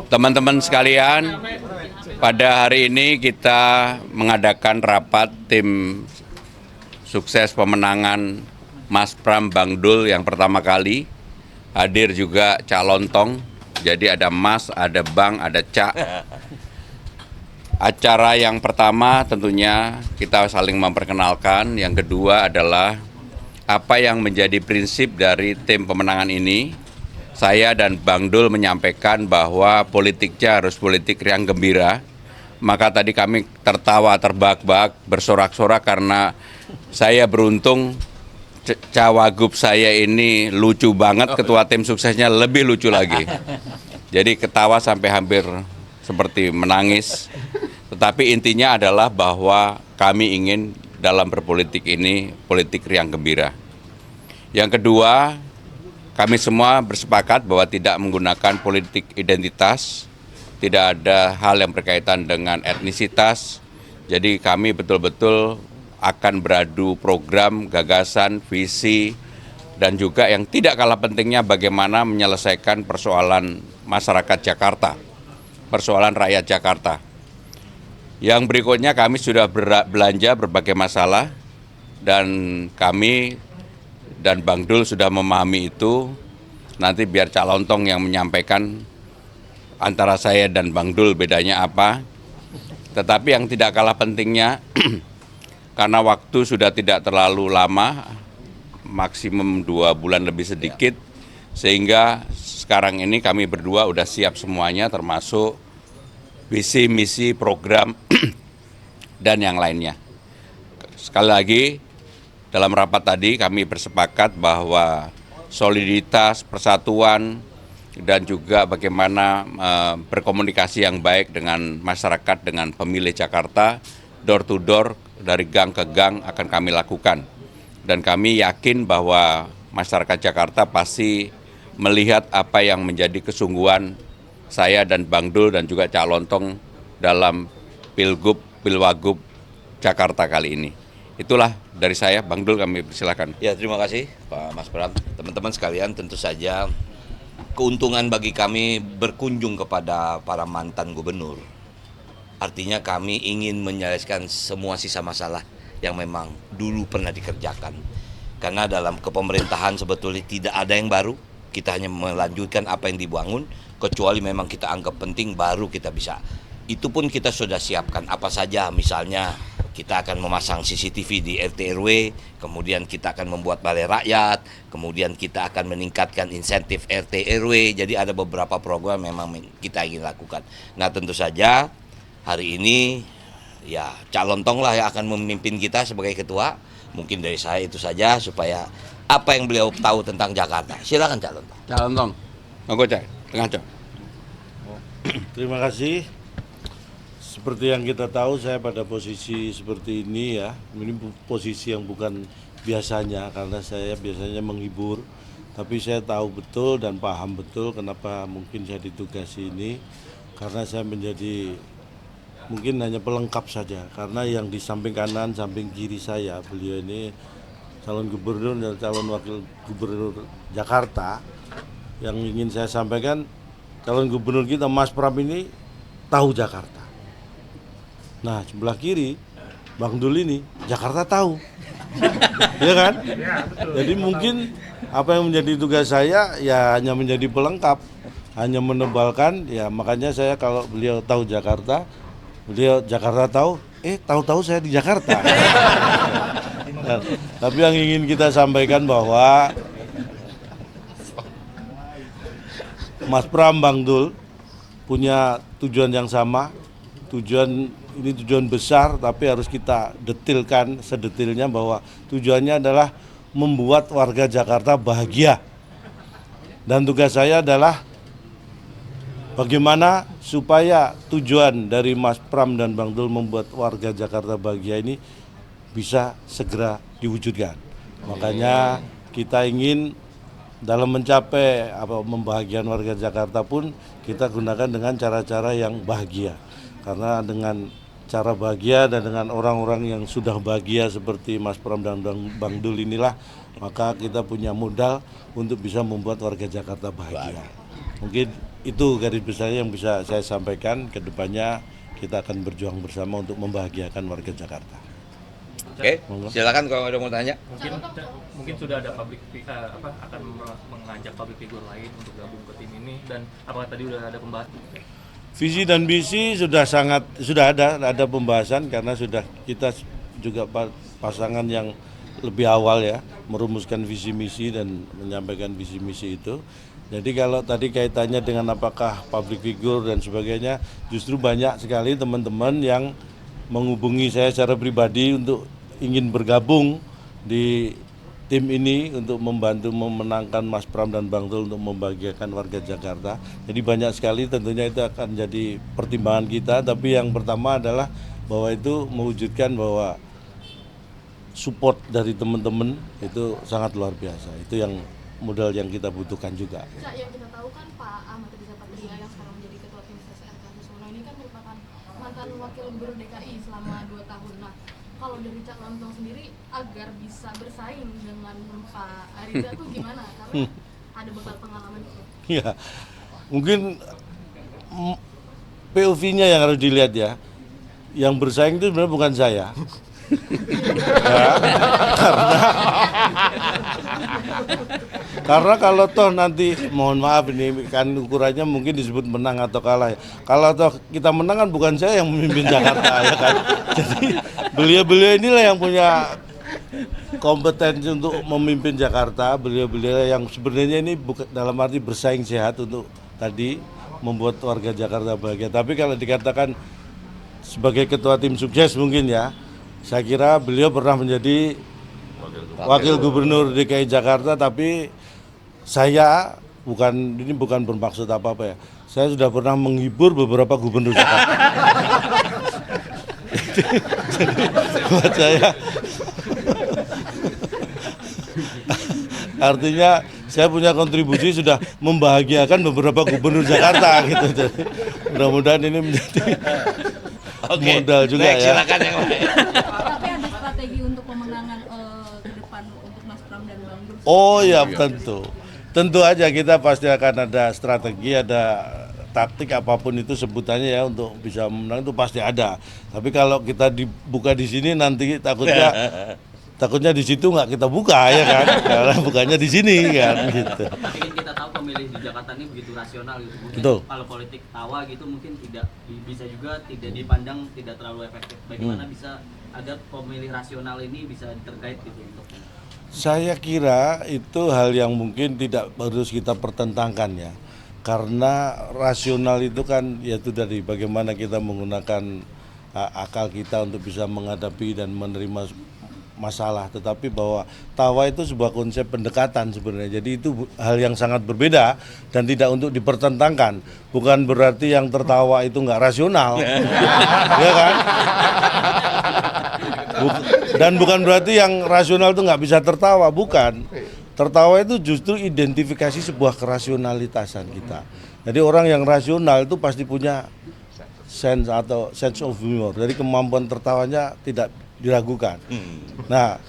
Teman-teman sekalian, pada hari ini kita mengadakan rapat tim sukses pemenangan Mas Pram Bang Dul yang pertama kali. Hadir juga Cak Lontong, jadi ada Mas, ada Bang, ada Cak. Acara yang pertama tentunya kita saling memperkenalkan, yang kedua adalah apa yang menjadi prinsip dari tim pemenangan ini. Saya dan Bang Dul menyampaikan bahwa politiknya harus politik riang gembira. Maka tadi kami tertawa terbahak-bahak, bersorak-sorak karena saya beruntung cawagup saya ini lucu banget, ketua tim suksesnya lebih lucu lagi. Jadi ketawa sampai hampir seperti menangis. Tetapi intinya adalah bahwa kami ingin dalam berpolitik ini politik riang gembira. Yang kedua, kami semua bersepakat bahwa tidak menggunakan politik identitas, tidak ada hal yang berkaitan dengan etnisitas. Jadi kami betul-betul akan beradu program, gagasan, visi, dan juga yang tidak kalah pentingnya bagaimana menyelesaikan persoalan masyarakat Jakarta, persoalan rakyat Jakarta. Yang berikutnya kami sudah belanja berbagai masalah dan kami dan Bang Dul sudah memahami itu. Nanti biar Cak Lontong yang menyampaikan antara saya dan Bang Dul bedanya apa. Tetapi yang tidak kalah pentingnya, karena waktu sudah tidak terlalu lama, maksimum 2 bulan lebih sedikit, sehingga sekarang ini kami berdua udah siap semuanya, termasuk visi, misi, program, dan yang lainnya. Sekali lagi, dalam rapat tadi kami bersepakat bahwa soliditas, persatuan, dan juga bagaimana berkomunikasi yang baik dengan masyarakat, dengan pemilih Jakarta, door to door, dari gang ke gang akan kami lakukan. Dan kami yakin bahwa masyarakat Jakarta pasti melihat apa yang menjadi kesungguhan saya dan Bang Dul dan juga Cak Lontong dalam Pilgub, Pilwagub Jakarta kali ini. Itulah dari saya, Bang Dul, kami persilakan. Ya, terima kasih Pak Mas Pram. Teman-teman sekalian, tentu saja keuntungan bagi kami berkunjung kepada para mantan gubernur. Artinya kami ingin menyelesaikan semua sisa masalah yang memang dulu pernah dikerjakan. Karena dalam kepemerintahan sebetulnya tidak ada yang baru, kita hanya melanjutkan apa yang dibangun, kecuali memang kita anggap penting baru kita bisa. Itu pun kita sudah siapkan apa saja, misalnya kita akan memasang CCTV di RT RW, kemudian kita akan membuat balai rakyat, kemudian kita akan meningkatkan insentif RT RW. Jadi ada beberapa program memang kita ingin lakukan. Nah, tentu saja hari ini ya Cak Lontong lah yang akan memimpin kita sebagai ketua. Mungkin dari saya itu saja supaya apa yang beliau tahu tentang Jakarta. Silakan Cak Lontong. Cak Lontong, monggo Cak, tengah Cak. Terima kasih. Seperti yang kita tahu, saya pada posisi seperti ini ya. Ini posisi yang bukan biasanya, karena saya biasanya menghibur. Tapi saya tahu betul dan paham betul kenapa mungkin saya ditugasi ini. Karena saya menjadi mungkin hanya pelengkap saja. Karena yang di samping kanan, samping kiri saya, beliau ini calon gubernur dan calon wakil gubernur Jakarta. Yang ingin saya sampaikan, calon gubernur kita Mas Pram ini tahu Jakarta. Nah, sebelah kiri Bang Dul ini Jakarta tahu. Ya kan? Ya, betul. Jadi mungkin apa yang menjadi tugas saya ya hanya menjadi pelengkap, hanya menebalkan, ya makanya saya kalau beliau tahu Jakarta, beliau Jakarta tahu, tahu-tahu saya di Jakarta. Nah, tapi yang ingin kita sampaikan bahwa Mas Pram Bang Dul punya tujuan yang sama. Ini tujuan besar, tapi harus kita detilkan sedetilnya bahwa tujuannya adalah membuat warga Jakarta bahagia. Dan tugas saya adalah bagaimana supaya tujuan dari Mas Pram dan Bang Dul membuat warga Jakarta bahagia ini bisa segera diwujudkan. Makanya kita ingin dalam mencapai membahagiakan warga Jakarta pun kita gunakan dengan cara-cara yang bahagia. Karena dengan cara bahagia dan dengan orang-orang yang sudah bahagia seperti Mas Pram dan Bang Dul inilah, maka kita punya modal untuk bisa membuat warga Jakarta bahagia. Mungkin itu garis besarnya yang bisa saya sampaikan. Kedepannya kita akan berjuang bersama untuk membahagiakan warga Jakarta. Oke, silakan kalau ada mau tanya. Mungkin sudah ada akan mengajak public figure lain untuk gabung ke tim ini, dan apakah tadi udah ada pembahasan? Visi dan misi sudah ada pembahasan karena sudah kita juga pasangan yang lebih awal ya merumuskan visi misi dan menyampaikan visi misi itu. Jadi kalau tadi kaitannya dengan apakah public figure dan sebagainya, justru banyak sekali teman-teman yang menghubungi saya secara pribadi untuk ingin bergabung di tim ini untuk membantu memenangkan Mas Pram dan Bang Dul untuk membahagiakan warga Jakarta. Jadi banyak sekali, tentunya itu akan jadi pertimbangan kita, tapi yang pertama adalah bahwa itu mewujudkan bahwa support dari teman-teman itu sangat luar biasa. Itu yang modal yang kita butuhkan juga. Yang kita tahu kan Pak Ahmad Riza Patria yang sekarang menjadi ketua tim ses RK Susono ini kan merupakan mantan wakil gubernur DKI selama 2 tahun. Nah, kalau dari Cak Lambang sendiri agar bisa bersaing dengan Pak Riza tuh gimana? Karena ada bekal pengalaman itu. Ya, mungkin POV-nya yang harus dilihat ya. Yang bersaing itu sebenarnya bukan saya. Ya, karena kalau toh nanti, mohon maaf ini kan ukurannya mungkin disebut menang atau kalah ya. Kalau toh kita menang kan bukan saya yang memimpin Jakarta ya kan. Jadi beliau-beliau inilah yang punya kompetensi untuk memimpin Jakarta. Beliau-beliau yang sebenarnya ini bukan dalam arti bersaing sehat untuk tadi membuat warga Jakarta bahagia. Tapi kalau dikatakan sebagai ketua tim sukses mungkin ya, saya kira beliau pernah menjadi wakil gubernur DKI Jakarta, tapi saya ini bukan bermaksud apa-apa ya. Saya sudah pernah menghibur beberapa gubernur Jakarta. Jadi buat saya artinya saya punya kontribusi sudah membahagiakan beberapa gubernur Jakarta gitu. Jadi mudah-mudahan ini menjadi modal juga ya. Silakan yang lain. Tapi ada strategi untuk pemenangan ke depan untuk Mas Pram dan Bang Dul? Oh ya tentu aja kita pasti akan ada strategi, ada taktik apapun itu sebutannya ya untuk bisa menang itu pasti ada. Tapi kalau kita dibuka di sini nanti takutnya di situ nggak kita buka ya kan, karena bukannya di sini kan gitu. Tapi kita tahu pemilih di Jakarta ini begitu rasional gitu. Mungkin Betul. Kalau politik tawa gitu mungkin tidak bisa juga tidak dipandang tidak terlalu efektif. Bagaimana bisa agar pemilih rasional ini bisa terkait gitu untuk? Saya kira itu hal yang mungkin tidak harus kita pertentangkan ya. Karena rasional itu kan yaitu dari bagaimana kita menggunakan akal kita untuk bisa menghadapi dan menerima masalah, tetapi bahwa tawa itu sebuah konsep pendekatan sebenarnya. Jadi itu hal yang sangat berbeda dan tidak untuk dipertentangkan. Bukan berarti yang tertawa itu nggak rasional, ya kan? Dan bukan berarti yang rasional itu nggak bisa tertawa, bukan. Tertawa itu justru identifikasi sebuah kerasionalitasan kita. Jadi orang yang rasional itu pasti punya sense of humor. Jadi kemampuan tertawanya tidak diragukan. Nah,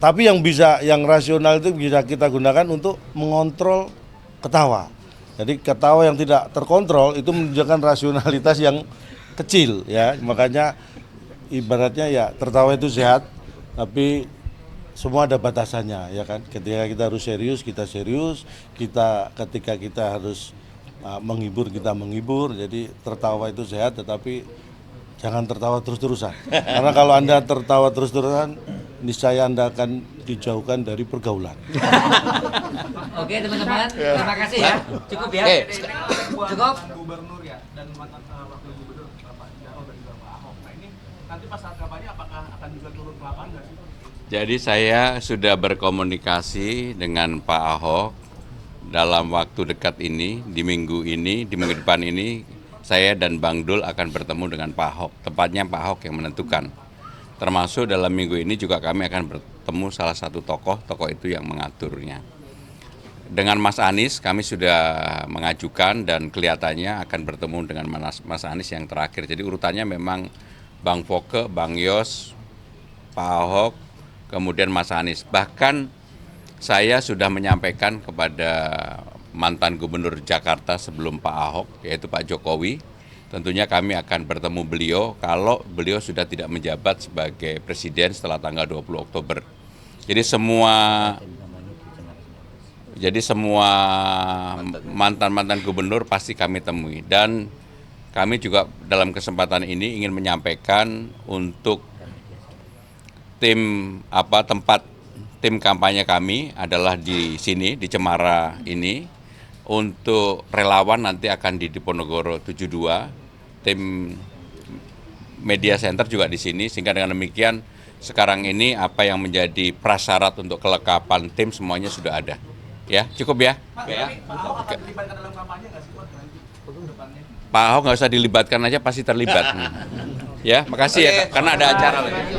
tapi yang rasional itu bisa kita gunakan untuk mengontrol ketawa. Jadi ketawa yang tidak terkontrol itu menunjukkan rasionalitas yang kecil ya. Makanya ibaratnya ya tertawa itu sehat, tapi semua ada batasannya ya kan. Ketika kita harus serius, kita serius. Ketika kita harus menghibur, kita menghibur. Jadi tertawa itu sehat, tetapi jangan tertawa terus-terusan. Karena kalau Anda tertawa terus-terusan, niscaya Anda akan dijauhkan dari pergaulan. Oke teman-teman, terima kasih ya. Cukup ya. Cukup. Gubernur ya dan mantan wakil gubernur Pak Jarod dan juga Pak Ahok. Nah ini nanti pas saat kampanye apakah akan juga turun ke lapangan nggak sih? Jadi saya sudah berkomunikasi dengan Pak Ahok dalam waktu dekat ini, di minggu depan ini, saya dan Bang Dul akan bertemu dengan Pak Ahok. Tepatnya Pak Ahok yang menentukan. Termasuk dalam minggu ini juga kami akan bertemu salah satu tokoh itu yang mengaturnya. Dengan Mas Anies kami sudah mengajukan dan kelihatannya akan bertemu dengan Mas Anies yang terakhir. Jadi urutannya memang Bang Foke, Bang Yos, Pak Ahok, kemudian Mas Anies. Bahkan saya sudah menyampaikan kepada mantan Gubernur Jakarta sebelum Pak Ahok, yaitu Pak Jokowi. Tentunya kami akan bertemu beliau kalau beliau sudah tidak menjabat sebagai presiden setelah tanggal 20 Oktober. Jadi semua mantan-mantan gubernur pasti kami temui, dan kami juga dalam kesempatan ini ingin menyampaikan untuk tempat tim kampanye kami adalah di sini, di Cemara ini. Untuk relawan nanti akan di Diponegoro 72, tim media center juga di sini, sehingga dengan demikian sekarang ini apa yang menjadi prasyarat untuk kelengkapan tim semuanya sudah ada. Ya, cukup ya. Pak Ahok akan dilibatkan dalam kampanye nggak sih Pak? Pak Ahok nggak usah dilibatkan aja, pasti terlibat. Ya, makasih ya, karena ada acara lagi.